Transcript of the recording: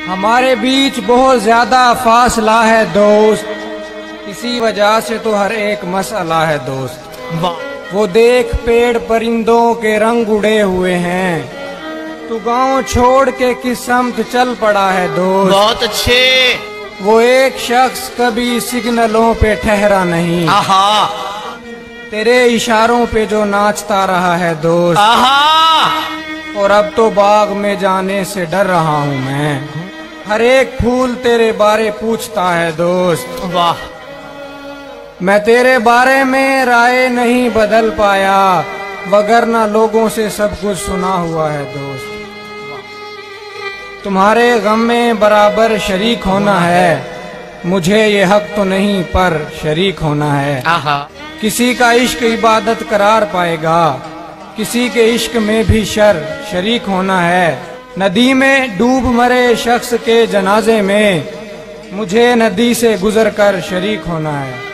हमारे बीच बहुत ज्यादा फासला है दोस्त, इसी वजह से तो हर एक मसला है दोस्त। वो देख पेड़ परिंदों के रंग उड़े हुए हैं, तू गांव छोड़ के किस समत चल पड़ा है दोस्त। बहुत अच्छे। वो एक शख्स कभी सिग्नलों पे ठहरा नहीं, आहा। तेरे इशारों पे जो नाचता रहा है दोस्त। आहा। और अब तो बाग में जाने से डर रहा हूँ मैं, हर एक फूल तेरे बारे पूछता है दोस्त। वाह। मैं तेरे बारे में राय नहीं बदल पाया, वगरना लोगों से सब कुछ सुना हुआ है दोस्त। तुम्हारे गम में बराबर शरीक होना है, मुझे ये हक तो नहीं पर शरीक होना है। आहा। किसी का इश्क इबादत करार पाएगा, किसी के इश्क में भी शर शरीक होना है। नदी में डूब मरे शख्स के जनाजे में मुझे नदी से गुजर कर शरीक होना है।